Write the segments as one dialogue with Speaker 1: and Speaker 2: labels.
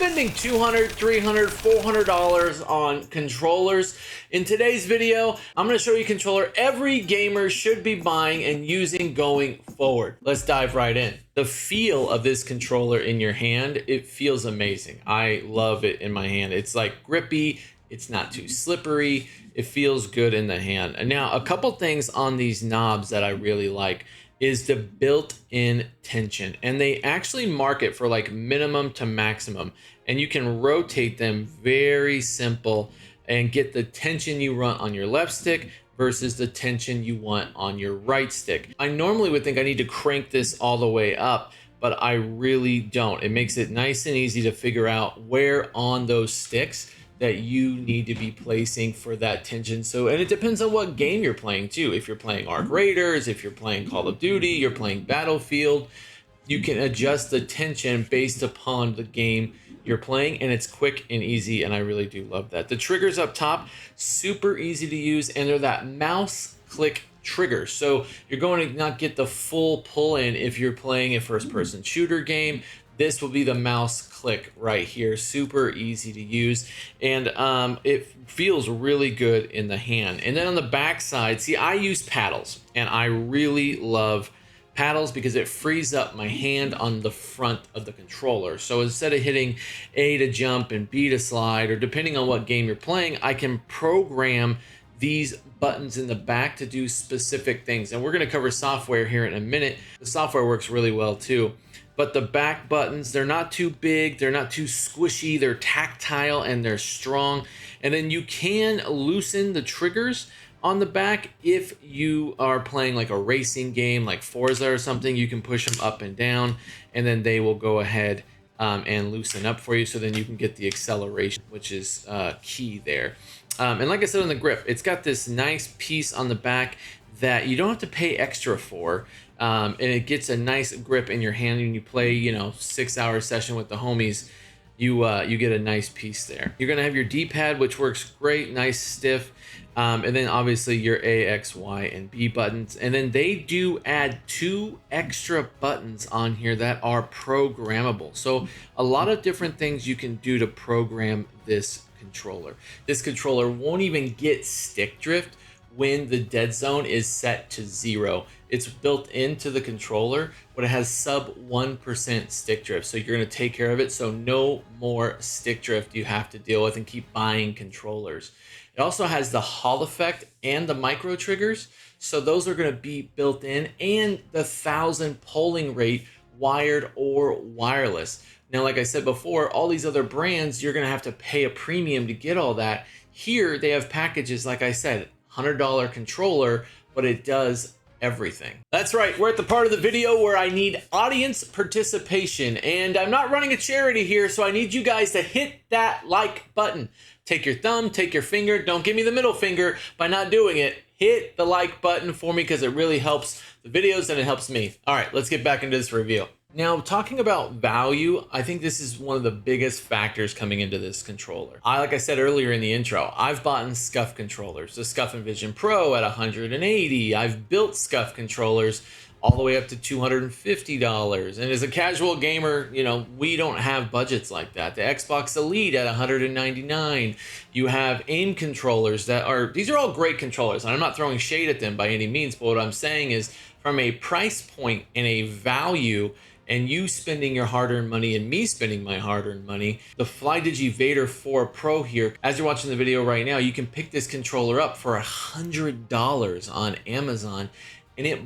Speaker 1: spending $200, $300, $400 on controllers. In today's video, I'm going to show you a controller every gamer should be buying and using going forward. Let's dive right in. The feel of this controller in your hand, it feels amazing. I love it in my hand. It's like grippy. It's not too slippery. It feels good in the hand. And now a couple things on these knobs that I really like is the built-in tension, and they actually mark it for like minimum to maximum, and you can rotate them very simple and get the tension you want on your left stick versus the tension you want on your right stick. I normally would think I need to crank this all the way up, but I really don't. It makes it nice and easy to figure out where on those sticks that you need to be placing for that tension. So, and it depends on what game you're playing too. If you're playing Arc Raiders, if you're playing Call of Duty, you're playing Battlefield, you can adjust the tension based upon the game you're playing, and it's quick and easy, and I really do love that. The triggers up top, super easy to use, and they're that mouse click trigger. So you're going to not get the full pull in if you're playing a first person shooter game. This will be the mouse click right here. Super easy to use, and it feels really good in the hand. And then on the back side, see, I use paddles, and I really love paddles because it frees up my hand on the front of the controller. So instead of hitting A to jump and B to slide, or depending on what game you're playing, I can program these buttons in the back to do specific things. And we're going to cover software here in a minute. The software works really well too. But the back buttons, they're not too big, they're not too squishy, they're tactile and they're strong. And then you can loosen the triggers on the back if you are playing like a racing game like Forza or something. You can push them up and down, and then they will go ahead and loosen up for you, so then you can get the acceleration, which is key there. And like I said on the grip, it's got this nice piece on the back that you don't have to pay extra for. And it gets a nice grip in your hand. When you play, 6-hour session with the homies, you get a nice piece there. You're gonna have your D-pad, which works great, nice stiff, and then obviously your A, X, Y, and B buttons. And then they do add 2 extra buttons on here that are programmable. So a lot of different things you can do to program this controller. This controller won't even get stick drift when the dead zone is set to 0. It's built into the controller, but it has sub 1% stick drift. So you're gonna take care of it. So no more stick drift you have to deal with and keep buying controllers. It also has the Hall effect and the micro triggers. So those are gonna be built in, and the 1000 polling rate, wired or wireless. Now, like I said before, all these other brands, you're gonna have to pay a premium to get all that. Here, they have packages, like I said, $100 controller, but it does everything. That's right, we're at the part of the video where I need audience participation, and I'm not running a charity here, so I need you guys to hit that like button. Take your thumb, take your finger, don't give me the middle finger by not doing it. Hit the like button for me because it really helps the videos and it helps me. All right, let's get back into this review. Now, talking about value, I think this is one of the biggest factors coming into this controller. Like I said earlier in the intro, I've bought SCUF controllers, the SCUF and Vision Pro at $180. I've built SCUF controllers all the way up to $250. And as a casual gamer, we don't have budgets like that. The Xbox Elite at $199. You have AimControllers these are all great controllers, and I'm not throwing shade at them by any means, but what I'm saying is from a price point and a value, and you spending your hard-earned money and me spending my hard-earned money, the Flydigi Vader Pro here, as you're watching the video right now, you can pick this controller up for $100 on Amazon, and it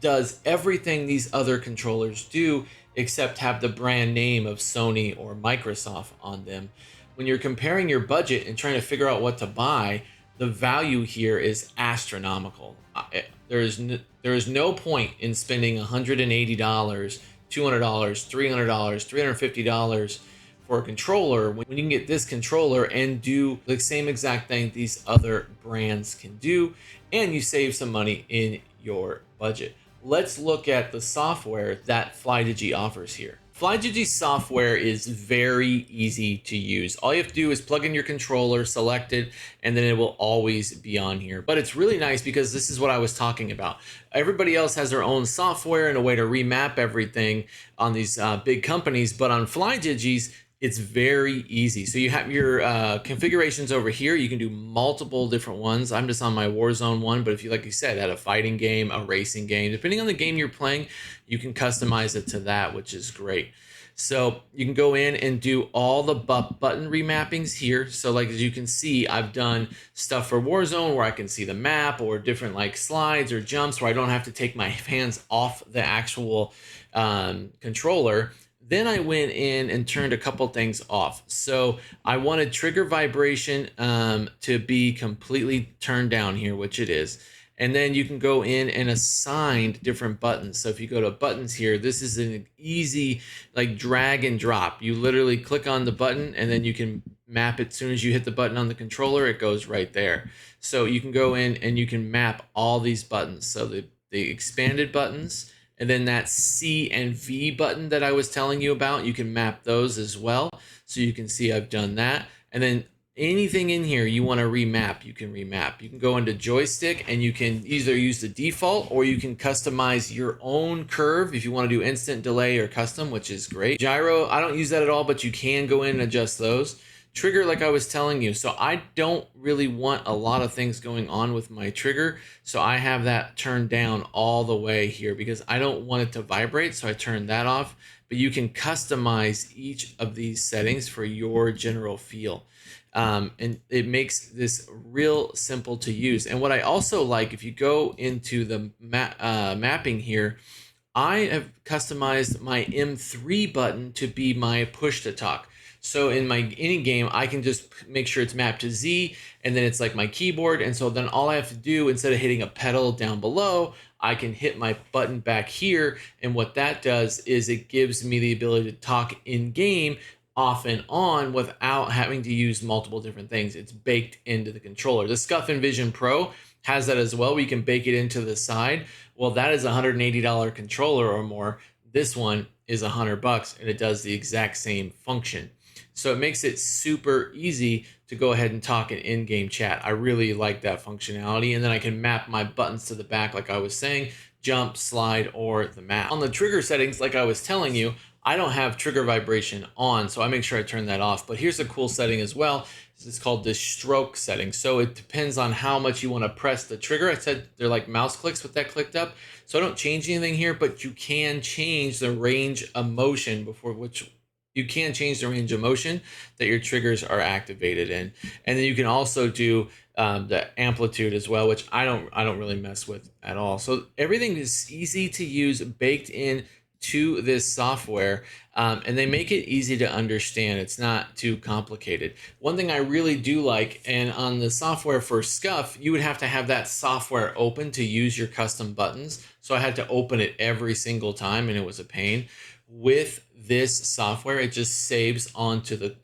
Speaker 1: does everything these other controllers do except have the brand name of Sony or Microsoft on them. When you're comparing your budget and trying to figure out what to buy, the value here is astronomical. There is no point in spending $180, $200, $300, $350 for a controller when you can get this controller and do the same exact thing these other brands can do, and you save some money in your budget. Let's look at the software that Flydigi offers here. Flydigi software is very easy to use. All you have to do is plug in your controller, select it, and then it will always be on here. But it's really nice because this is what I was talking about. Everybody else has their own software and a way to remap everything on these big companies, but on Flydigi's, It's very easy. So you have your configurations over here. You can do multiple different ones. I'm just on my Warzone one, but if you, like you said, had a fighting game, a racing game, depending on the game you're playing, you can customize it to that, which is great. So you can go in and do all the button remappings here. So like, as you can see, I've done stuff for Warzone where I can see the map, or different like slides or jumps where I don't have to take my hands off the actual controller. Then I went in and turned a couple things off. So I wanted trigger vibration to be completely turned down here, which it is. And then you can go in and assign different buttons. So if you go to buttons here, this is an easy like drag and drop. You literally click on the button and then you can map it. As soon as you hit the button on the controller, it goes right there. So you can go in and you can map all these buttons. So the expanded buttons, and then that C and V button that I was telling you about, you can map those as well. So you can see I've done that. And then anything in here you want to remap, you can remap. You can go into joystick and you can either use the default, or you can customize your own curve if you want to do instant delay or custom, which is great. Gyro, I don't use that at all, but you can go in and adjust those. Trigger, like I was telling you, so I don't really want a lot of things going on with my trigger, so I have that turned down all the way here because I don't want it to vibrate, so I turn that off. But you can customize each of these settings for your general feel, and it makes this real simple to use. And what I also like, if you go into the mapping here, I have customized my M3 button to be my push to talk. So in any game, I can just make sure it's mapped to Z, and then it's like my keyboard. And so then all I have to do, instead of hitting a pedal down below, I can hit my button back here. And what that does is it gives me the ability to talk in game off and on without having to use multiple different things. It's baked into the controller. The SCUF Vision Pro has that as well. We can bake it into the side. Well, that is a $180 controller or more. This one is $100 and it does the exact same function. So it makes it super easy to go ahead and talk in in-game chat. I really like that functionality. And then I can map my buttons to the back, like I was saying, jump, slide, or the map. On the trigger settings, like I was telling you, I don't have trigger vibration on, so I make sure I turn that off. But here's a cool setting as well. It's called the stroke setting. So it depends on how much you want to press the trigger. I said they're like mouse clicks with that clicked up. So I don't change anything here, but you can change the range of motion you can change the range of motion that your triggers are activated in. And then you can also do the amplitude as well, which I don't really mess with at all. So everything is easy to use, baked in to this software, and they make it easy to understand. It's not too complicated. One thing I really do like, and on the software for SCUF, you would have to have that software open to use your custom buttons. So I had to open it every single time, and it was a pain. With this software, it just saves onto the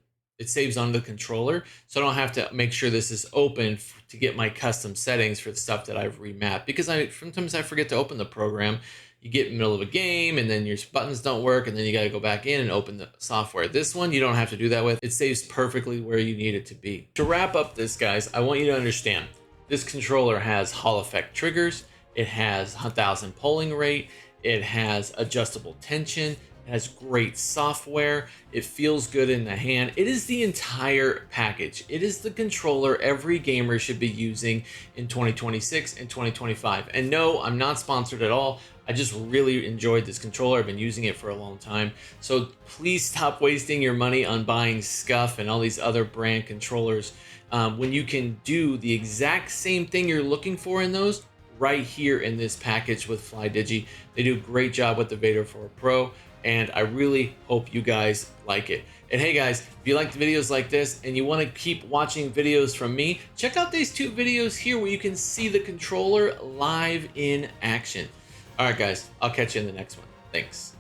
Speaker 1: controller, so I don't have to make sure this is open to get my custom settings for the stuff that I've remapped, because sometimes I forget to open the program. You get in the middle of a game and then your buttons don't work, and then you got to go back in and open the software. This one you don't have to do that with. It saves perfectly where you need it to be. To wrap up this, guys, I want you to understand this controller has Hall effect triggers, it has 1000 polling rate, it has adjustable tension, it has great software, it feels good in the hand. It is the entire package. It is the controller every gamer should be using in 2026 and 2025. And no, I'm not sponsored at all. I just really enjoyed this controller. I've been using it for a long time. So please stop wasting your money on buying SCUF and all these other brand controllers when you can do the exact same thing you're looking for in those right here in this package with Flydigi. They do a great job with the Vader Pro, and I really hope you guys like it. And hey guys, if you like the videos like this and you want to keep watching videos from me, check out these 2 videos here where you can see the controller live in action. All right guys, I'll catch you in the next one. Thanks.